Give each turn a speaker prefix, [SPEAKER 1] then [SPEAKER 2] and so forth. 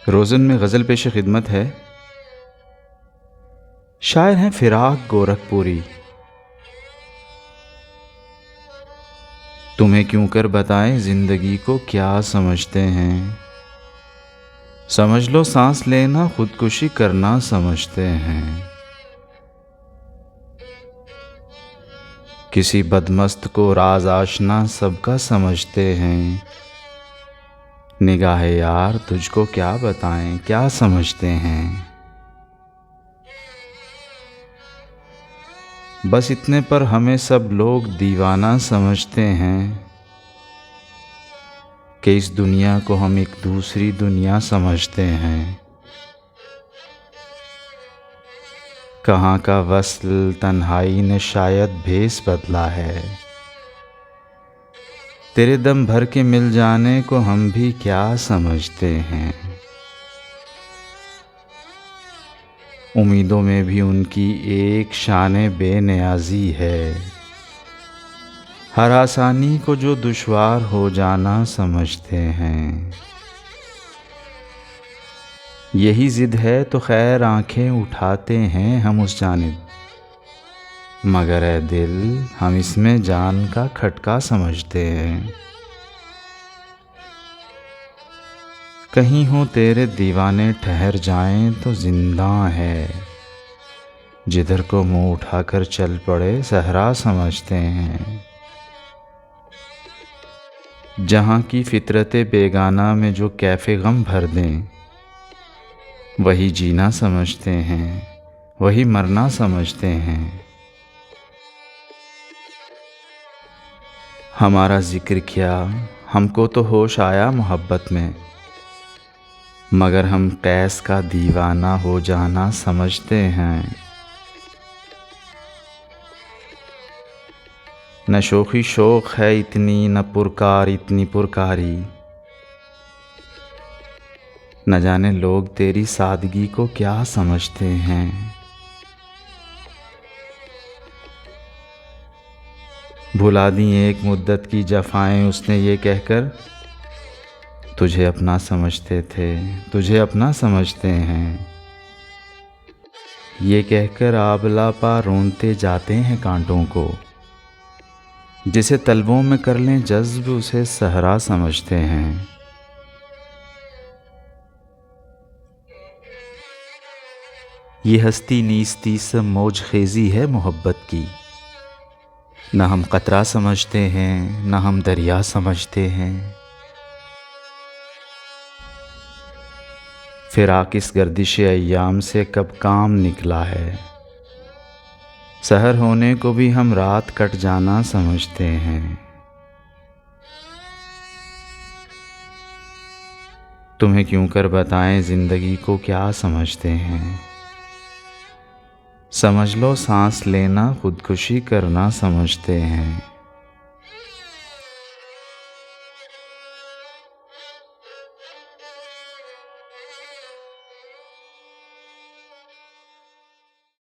[SPEAKER 1] रोज़न में गज़ल पेश खिदमत है। शायर हैं फिराक गोरखपुरी। तुम्हें क्यों कर बताएं ज़िंदगी को क्या समझते हैं। समझ लो सांस लेना खुदकुशी करना समझते हैं। किसी बदमस्त को राज आशना सबका समझते हैं। निगाहे यार तुझको क्या बताएं क्या समझते हैं। बस इतने पर हमें सब लोग दीवाना समझते हैं कि इस दुनिया को हम एक दूसरी दुनिया समझते हैं। कहाँ का वस्ल तन्हाई ने शायद भेस बदला है। तेरे दम भर के मिल जाने को हम भी क्या समझते हैं। उम्मीदों में भी उनकी एक शान बेनियाज़ी है। हर आसानी को जो दुश्वार हो जाना समझते हैं। यही ज़िद है तो खैर आंखें उठाते हैं हम उस जानिब। मगर ए दिल हम इसमें जान का खटका समझते हैं। कहीं हो तेरे दीवाने ठहर जाएं तो जिंदा है। जिधर को मुंह उठाकर चल पड़े सहरा समझते हैं। जहाँ की फितरते बेगाना में जो कैफ़े गम भर दें वही जीना समझते हैं, वही मरना समझते हैं। हमारा जिक्र किया हमको तो होश आया मोहब्बत में। मगर हम कैस का दीवाना हो जाना समझते हैं। न शोखी शोक है इतनी न पुरकार इतनी पुरकारी। न जाने लोग तेरी सादगी को क्या समझते हैं। भुला दी एक मुद्दत की जफ़ाएं उसने ये कहकर तुझे अपना समझते थे तुझे अपना समझते हैं। ये कहकर आबला पा रोंते जाते हैं कांटों को। जिसे तलवों में कर लें जज्ब उसे सहरा समझते हैं। ये हस्ती नीस्ती सब मौज खेज़ी है मोहब्बत की। न हम कतरा समझते हैं न हम दरिया समझते हैं। फिराक इस गर्दिश अय्याम से कब काम निकला है। सहर होने को भी हम रात कट जाना समझते हैं। तुम्हें क्यों कर बताएं ज़िंदगी को क्या समझते हैं। समझ लो सांस लेना खुदकुशी करना समझते हैं।